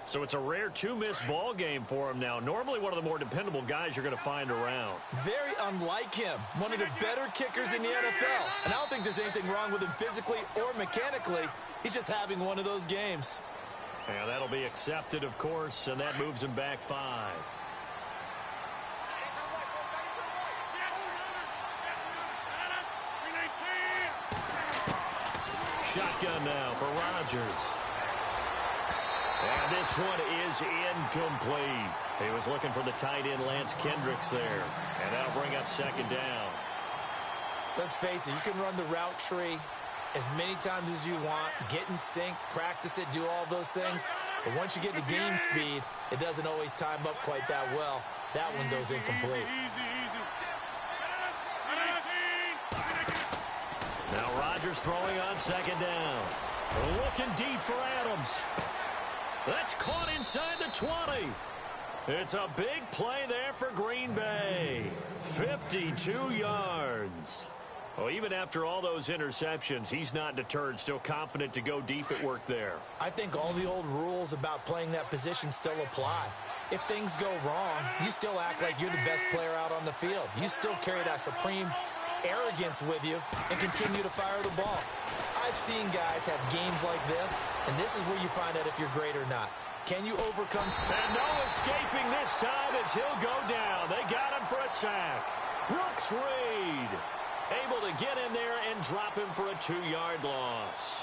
So it's a rare 2-miss ball game for him now. Normally one of the more dependable guys you're going to find around. Very unlike him. One of the better kickers in the NFL. And I don't think there's anything wrong with him physically or mechanically. He's just having one of those games. Yeah, that'll be accepted, of course, and that moves him back 5. Shotgun now for Rodgers. And this one is incomplete. He was looking for the tight end Lance Kendricks there. And that'll bring up second down. Let's face it, you can run the route tree as many times as you want, get in sync, practice it, do all those things. But once you get to game speed, it doesn't always time up quite that well. That one goes incomplete. Now Rodgers throwing on second down. Looking deep for Adams. That's caught inside the 20. It's a big play there for Green Bay. 52 yards. Well, even after all those interceptions, he's not deterred, still confident to go deep at work there. I think all the old rules about playing that position still apply. If things go wrong, you still act like you're the best player out on the field. You still carry that supreme arrogance with you and continue to fire the ball. I I've seen guys have games like this, and this is where you find out if you're great or not. Can you overcome? And no escaping this time as he'll go down. They got him for a sack. Brooks Reed able to get in there and drop him for a 2-yard loss.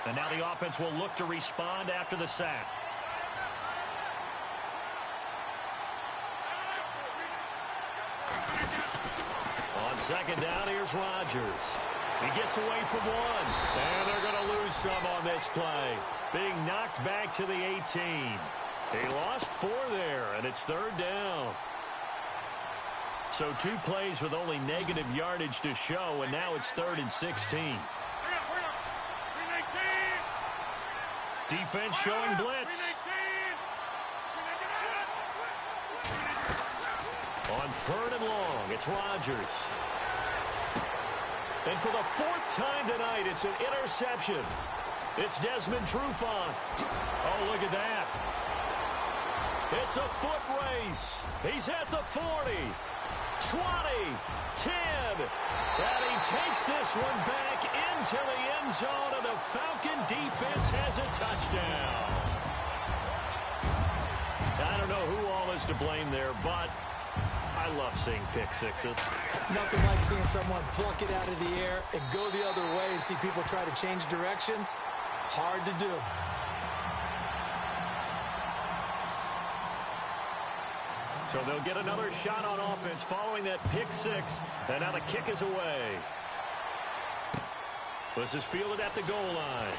And now the offense will look to respond after the sack. On second down, here's Rodgers. He gets away from one, and they're going to lose some on this play. Being knocked back to the 18. He lost 4 there, and it's 3rd down. So 2 plays with only negative yardage to show, and now it's 3rd and 16. Defense showing blitz. On 3rd and long, it's Rodgers. And for the 4th time tonight, it's an interception. It's Desmond Trufant. Oh, look at that. It's a foot race. He's at the 40, 20, 10. And he takes this one back into the end zone, and the Falcon defense has a touchdown. I don't know who all is to blame there, but I love seeing pick sixes. Nothing like seeing someone pluck it out of the air and go the other way and see people try to change directions. Hard to do. So they'll get another shot on offense following that pick six. And now the kick is away. This is fielded at the goal line.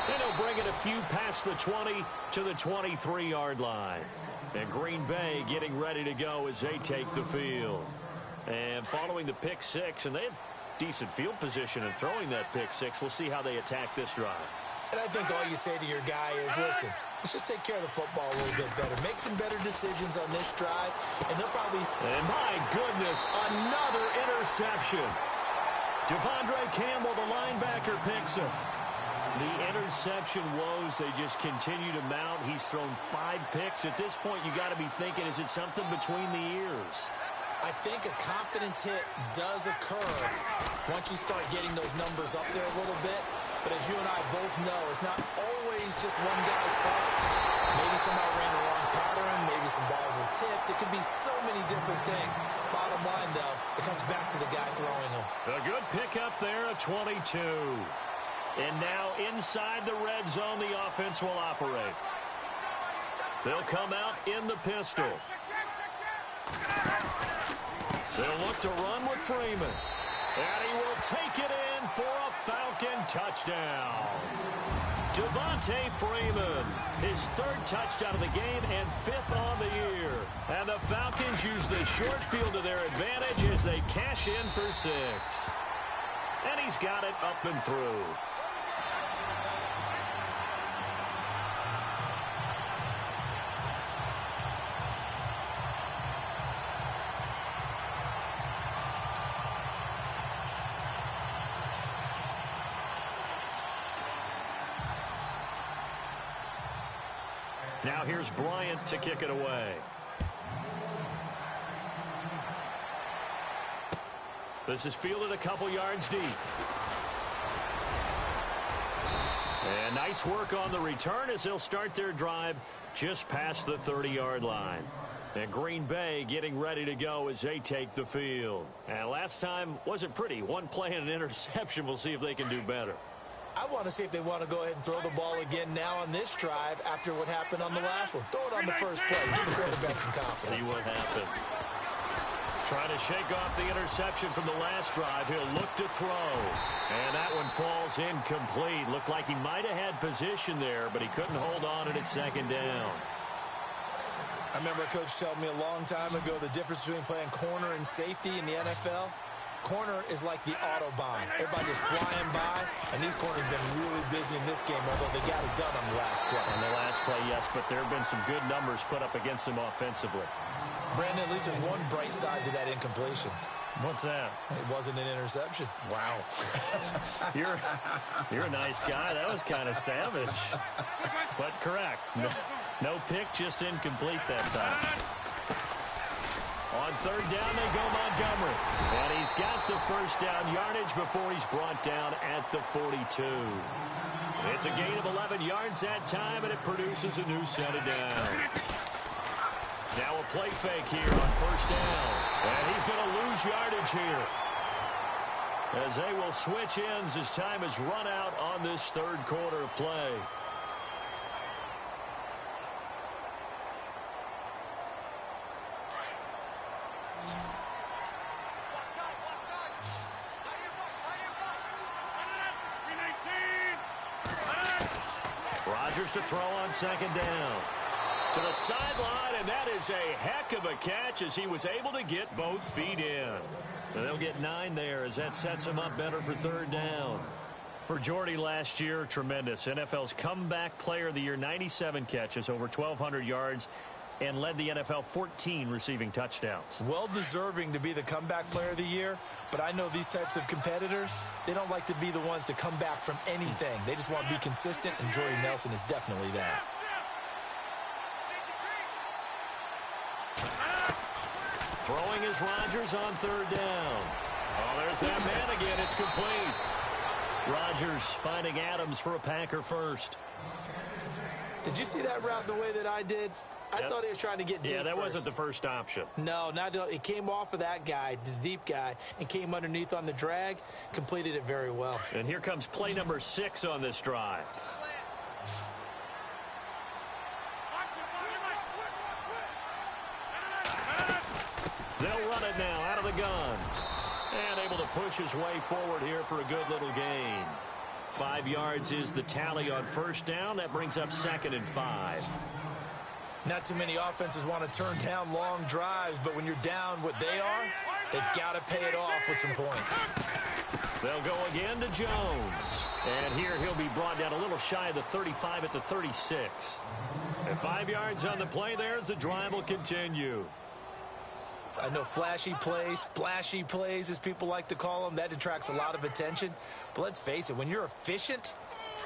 And he'll bring it a few past the 20 to the 23-yard line. And Green Bay getting ready to go as they take the field. And following the pick six, and they had decent field position in throwing that pick six. We'll see how they attack this drive. And I think all you say to your guy is, listen, let's just take care of the football a little bit better. Make some better decisions on this drive, and they'll probably... And my goodness, another interception. Devondre Campbell, the linebacker, picks him. The interception woes, they just continue to mount. He's thrown 5 picks. At this point, you got to be thinking, is it something between the ears? I think a confidence hit does occur once you start getting those numbers up there a little bit. But as you and I both know, it's not always just one guy's fault. Maybe somebody ran the wrong pattern. Maybe some balls were tipped. It could be so many different things. Bottom line, though, it comes back to the guy throwing them. A good pickup there, a 22. And now inside the red zone, the offense will operate. They'll come out in the pistol. They'll look to run with Freeman. And he will take it in for a Falcon touchdown. Devontae Freeman, his 3rd touchdown of the game and 5th on the year. And the Falcons use the short field to their advantage as they cash in for 6. And he's got it up and through. Now here's Bryant to kick it away. This is fielded a couple yards deep. And nice work on the return as they'll start their drive just past the 30-yard line. And Green Bay getting ready to go as they take the field. And last time wasn't pretty. 1 play and an interception. We'll see if they can do better. I want to see if they want to go ahead and throw the ball again now on this drive after what happened on the last one. Throw it on the first play. Give the quarterback some confidence. See what happens. Trying to shake off the interception from the last drive. He'll look to throw. And that one falls incomplete. Looked like he might have had position there, but he couldn't hold on at 2nd down. I remember a coach telling me a long time ago the difference between playing corner and safety in the NFL. Corner is like the Autobahn. Everybody just flying by, and these corners have been really busy in this game, although they got it done on the last play. On the last play, yes, but there have been some good numbers put up against them offensively. Brandon, at least there's one bright side to that incompletion. What's that? It wasn't an interception. Wow. You're a nice guy. That was kind of savage. But correct. No pick, just incomplete that time. On third down, they go Montgomery. And he's got the first down yardage before he's brought down at the 42. It's a gain of 11 yards that time, and it produces a new set of downs. Now a play fake here on first down. And he's going to lose yardage here, as they will switch ends as time has run out on this third quarter of play. Rodgers to throw on second down. To the sideline, and that is a heck of a catch as he was able to get both feet in. And they'll get 9 there as that sets him up better for third down. For Jordy last year, tremendous. NFL's comeback player of the year, 97 catches, over 1,200 yards, and led the NFL 14 receiving touchdowns. Well deserving to be the comeback player of the year, but I know these types of competitors, they don't like to be the ones to come back from anything. They just want to be consistent, and Jordy Nelson is definitely that. Throwing is Rodgers on third down. Oh, there's that man again. It's complete. Rodgers finding Adams for a Packer first. Did you see that route the way that I did? I thought he was trying to get deep. Yeah, that first. wasn't the first option. No, it came off of that guy, the deep guy, and came underneath on the drag, completed it very well. And here comes play number 6 on this drive. They'll run it now out of the gun. And able to push his way forward here for a good little gain. 5 yards is the tally on first down. That brings up 2nd and 5. Not too many offenses want to turn down long drives, but when you're down what they are, they've got to pay it off with some points. They'll go again to Jones. And here he'll be brought down a little shy of the 35 at the 36. And 5 yards on the play there as the drive will continue. I know flashy plays, splashy plays, as people like to call them, that attracts a lot of attention. But let's face it, when you're efficient,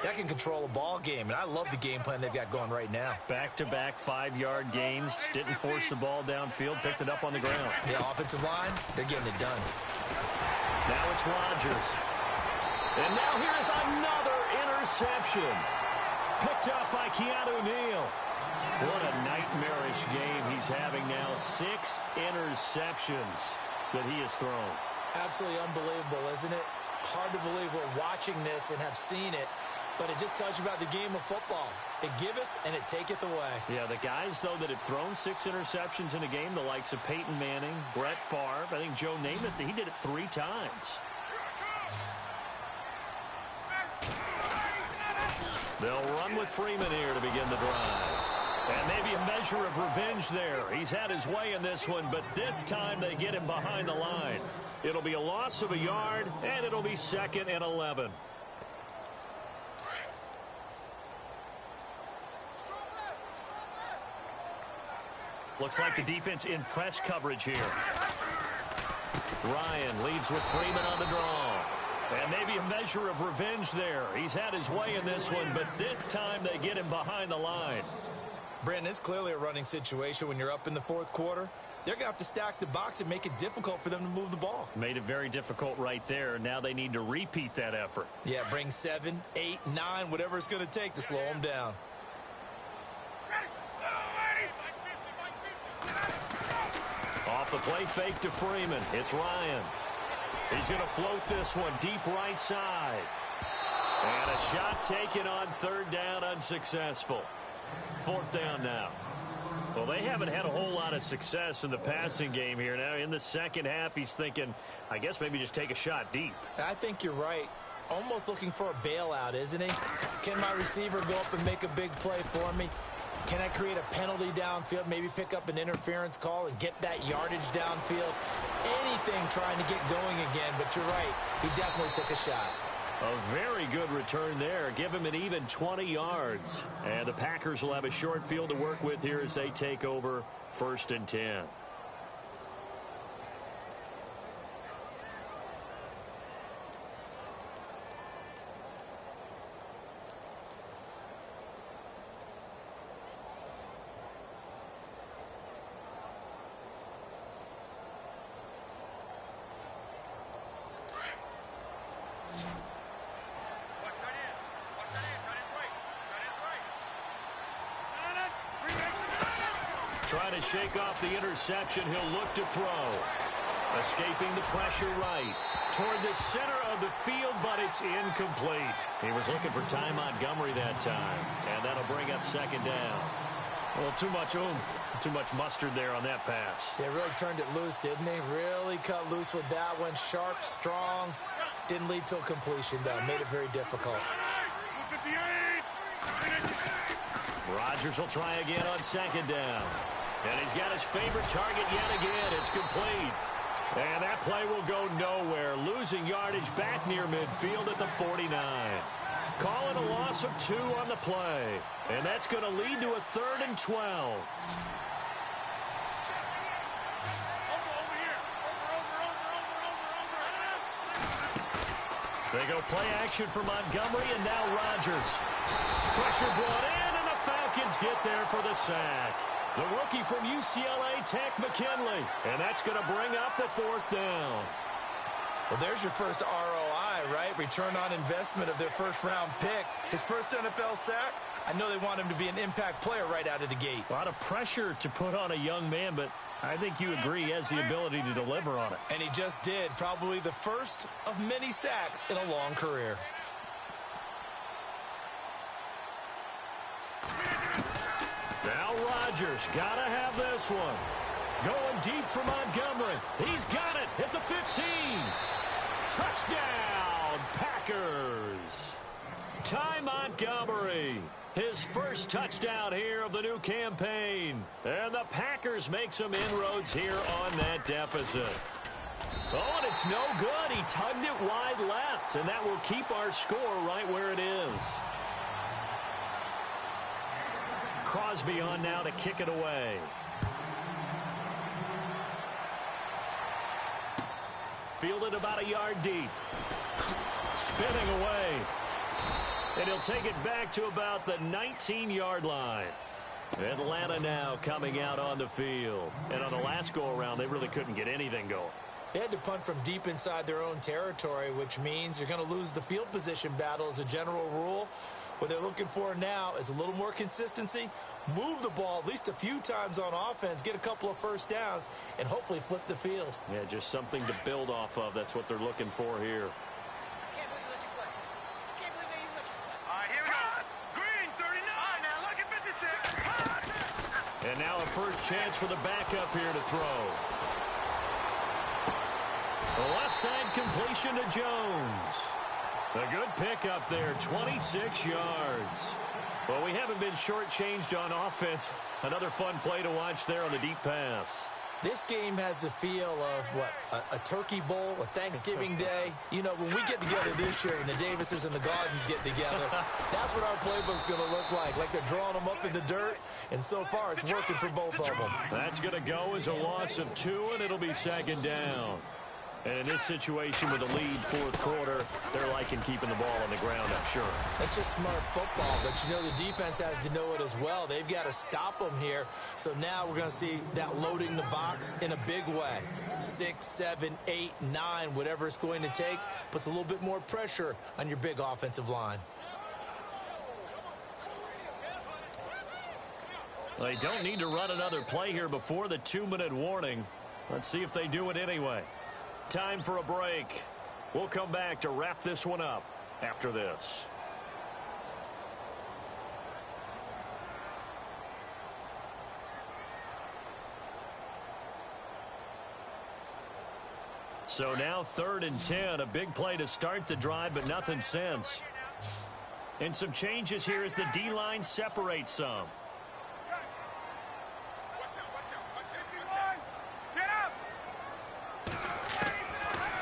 that can control a ball game. And I love the game plan they've got going right now. Back-to-back 5-yard gains. Didn't force the ball downfield. Picked it up on the ground. The offensive line, they're getting it done. Now it's Rodgers. And now here's another interception. Picked up by Keanu Neal. What a nightmarish game he's having now. 6 interceptions that he has thrown. Absolutely unbelievable, isn't it? Hard to believe we're watching this and have seen it, but it just tells you about the game of football. It giveth and it taketh away. Yeah, the guys, though, that have thrown 6 interceptions in a game, the likes of Peyton Manning, Brett Favre, I think Joe Namath, he did it 3 times. They'll run with Freeman here to begin the drive. And maybe a measure of revenge there. He's had his way in this one, but this time they get him behind the line. It'll be a loss of a yard, and it'll be 2nd and 11. Looks like the defense in press coverage here. Ryan leaves with Freeman on the draw. And maybe a measure of revenge there. He's had his way in this one, but this time they get him behind the line. Brandon, it's clearly a running situation when you're up in the 4th quarter. They're going to have to stack the box and make it difficult for them to move the ball. Made it very difficult right there. Now they need to repeat that effort. Yeah, bring 7, 8, 9, whatever it's going to take to slow them down. Off the play fake to Freeman. It's Ryan. He's going to float this one deep right side. And a shot taken on third down, unsuccessful. 4th down now. Well, they haven't had a whole lot of success in the passing game here. Now, in the second half, he's thinking, I guess maybe just take a shot deep. I think you're right. Almost looking for a bailout, isn't he? Can my receiver go up and make a big play for me? Can I create a penalty downfield, maybe pick up an interference call and get that yardage downfield? Anything trying to get going again, but you're right. He definitely took a shot. A very good return there. Give him an even 20 yards. And the Packers will have a short field to work with here as they take over 1st and 10. trying to shake off the interception. He'll look to throw. Escaping the pressure right. Toward the center of the field, but it's incomplete. He was looking for Ty Montgomery that time, and that'll bring up second down. Well, too much oomph, too much mustard there on that pass. Yeah, really turned it loose, didn't he? Really cut loose with that one. Sharp, strong. Didn't lead to a completion, though. Made it very difficult. Rodgers will try again on second down. And he's got his favorite target yet again. It's complete. And that play will go nowhere. Losing yardage back near midfield at the 49. Calling a loss of 2 on the play. And that's going to lead to a 3rd and 12. They go play action for Montgomery, and now Rodgers. Pressure brought in, and the Falcons get there for the sack. The rookie from UCLA, Tank McKinley. And that's going to bring up the 4th down. Well, there's your first ROI, right? Return on investment of their first-round pick. His first NFL sack. I know they want him to be an impact player right out of the gate. A lot of pressure to put on a young man, but I think you agree he has the ability to deliver on it. And he just did. Probably the first of many sacks in a long career. Now Rodgers got to have this one. Going deep for Montgomery. He's got it at the 15. Touchdown, Packers. Ty Montgomery. His first touchdown here of the new campaign. And the Packers make some inroads here on that deficit. Oh, and it's no good. He tugged it wide left, and that will keep our score right where it is. Crosby on now to kick it away. Fielded about a yard deep. Spinning away. And he'll take it back to about the 19-yard line. Atlanta now coming out on the field. And on the last go-around, they really couldn't get anything going. They had to punt from deep inside their own territory, which means you're going to lose the field position battle as a general rule. What they're looking for now is a little more consistency, move the ball at least a few times on offense, get a couple of first downs, and hopefully flip the field. Yeah, just something to build off of. That's what they're looking for here. And now a first chance for the backup here to throw. The left side completion to Jones. A good pickup there, 26 yards. Well, we haven't been shortchanged on offense. Another fun play to watch there on the deep pass. This game has the feel of, what, a turkey bowl, a Thanksgiving day. You know, when we get together this year, when the Davises and the Gardens get together, that's what our playbook's going to look like they're drawing them up in the dirt, and so far it's working for both of them. That's going to go as a loss of 2, and it'll be second down. And in this situation with a lead fourth quarter, they're liking keeping the ball on the ground, I'm sure. That's just smart football, but you know the defense has to know it as well. They've got to stop them here. So now we're going to see that loading the box in a big way. 6, 7, 8, 9, whatever it's going to take, puts a little bit more pressure on your big offensive line. They don't need to run another play here before the 2-minute warning. Let's see if they do it anyway. Time for a break. We'll come back to wrap this one up after this. So now 3rd and 10, a big play to start the drive, but nothing since. And some changes here as the D-line separates some.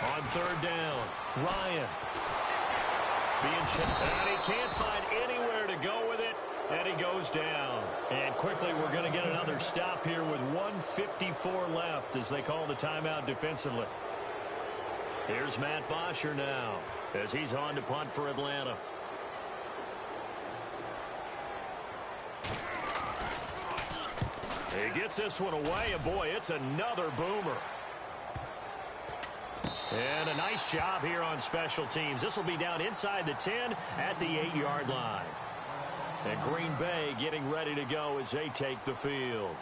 On 3rd down, Ryan. And he can't find anywhere to go with it, and he goes down. And quickly we're going to get another stop here with 1:54 left as they call the timeout defensively. Here's Matt Bosher now as he's on to punt for Atlanta. He gets this one away, and boy, it's another boomer. And a nice job here on special teams. This will be down inside the 10 at the 8-yard line. And Green Bay getting ready to go as they take the field.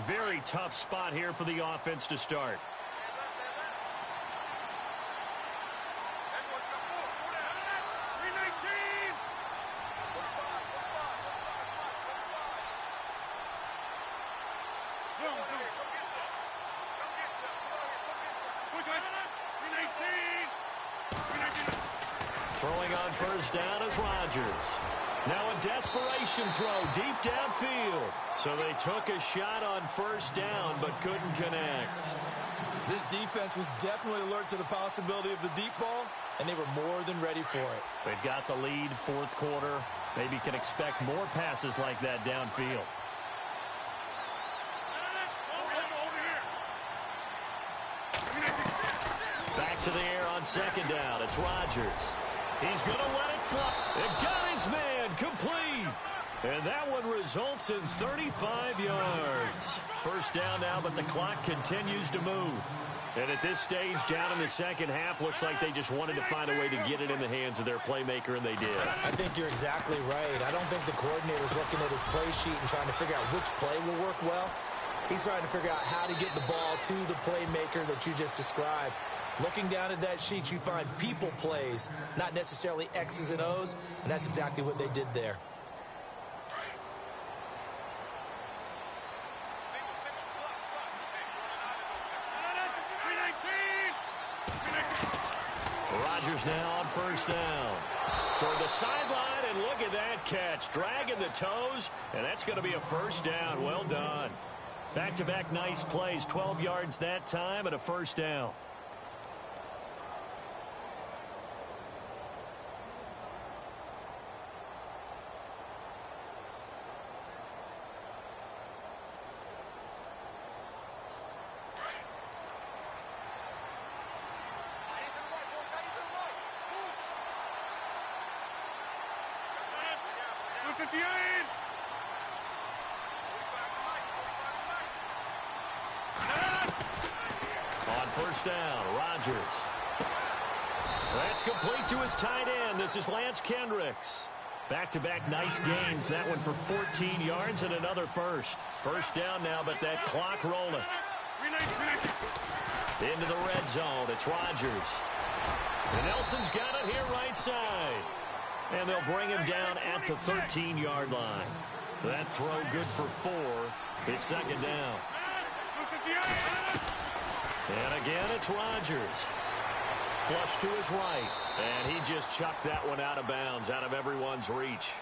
Very tough spot here for the offense to start. Throwing on first down is Rodgers. Now a desperation throw deep downfield. So they took a shot on first down but couldn't connect. This defense was definitely alert to the possibility of the deep ball, and they were more than ready for it. They've got the lead, fourth quarter. Maybe can expect more passes like that downfield. Back to the air on second down. It's Rodgers. He's going to let it fly. It got his man complete. And that one results in 35 yards. First down now, but the clock continues to move. And at this stage, down in the second half, looks like they just wanted to find a way to get it in the hands of their playmaker, and they did. I think you're exactly right. I don't think the coordinator's looking at his play sheet and trying to figure out which play will work well. He's trying to figure out how to get the ball to the playmaker that you just described. Looking down at that sheet, you find people plays, not necessarily X's and O's, and that's exactly what they did there. Rodgers now on first down. Toward the sideline, and look at that catch. Dragging the toes, and that's going to be a first down. Well done. Back-to-back nice plays, 12 yards that time, and a first down. On first down, Rodgers. That's complete to his tight end. This is Lance Kendricks. Back-to-back nice gains. That one for 14 yards and another first. First down now, but that clock rolling. Into the red zone. It's Rodgers. And Nelson's got it here right side. And they'll bring him down at the 13-yard line. That throw good for 4. It's second down. And again, it's Rodgers. Flush to his right. And he just chucked that one out of bounds, out of everyone's reach.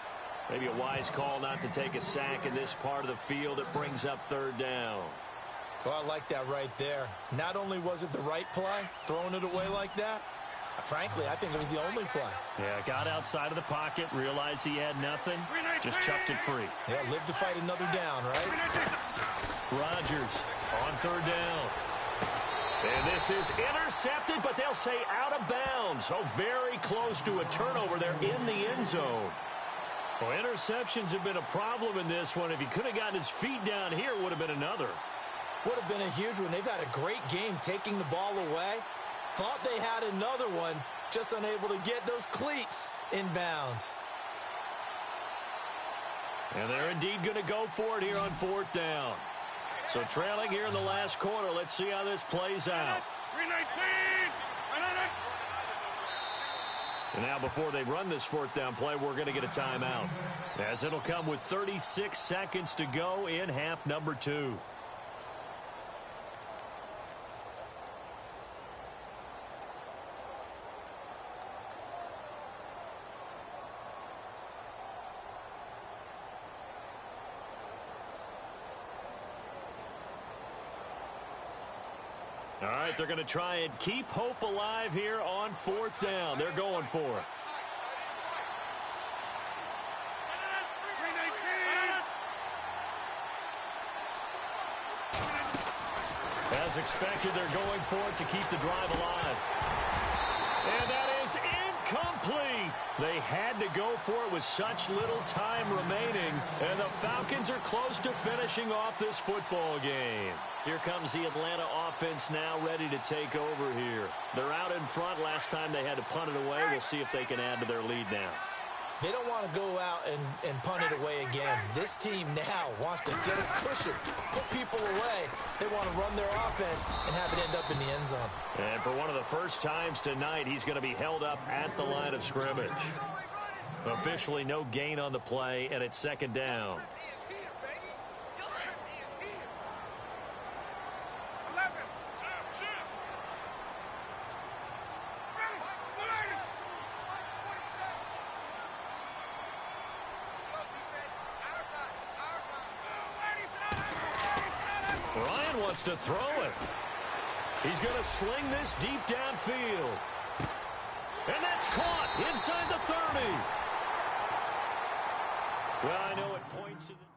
Maybe a wise call not to take a sack in this part of the field. It brings up third down. Well, I like that right there. Not only was it the right play, throwing it away like that, frankly, I think it was the only play. Yeah, got outside of the pocket, realized he had nothing, just chucked it free. Yeah, live to fight another down, right? Rodgers on third down. And this is intercepted, but they'll say out of bounds. So very close to a turnover there in the end zone. Well, interceptions have been a problem in this one. If he could have gotten his feet down here, it would have been another. Would have been a huge one. They've had a great game taking the ball away. Thought they had another one, just unable to get those cleats in bounds. And they're indeed going to go for it here on fourth down. So trailing here in the last quarter. Let's see how this plays out. And now before they run this fourth down play, we're going to get a timeout, as it'll come with 36 seconds to go in half number 2. All right, they're going to try and keep hope alive here on fourth down. They're going for it. As expected, they're going for it to keep the drive alive. And that is incomplete. They had to go for it with such little time remaining. And the Falcons are close to finishing off this football game. Here comes the Atlanta offense now ready to take over here. They're out in front. Last time they had to punt it away. We'll see if they can add to their lead now. They don't want to go out and punt it away again. This team now wants to get a cushion, put people away. They want to run their offense and have it end up in the end zone. And for one of the first times tonight, he's going to be held up at the line of scrimmage. Officially no gain on the play, and it's second down. Ryan wants to throw it. He's going to sling this deep downfield. And that's caught inside the 30. Well, I know it points to the...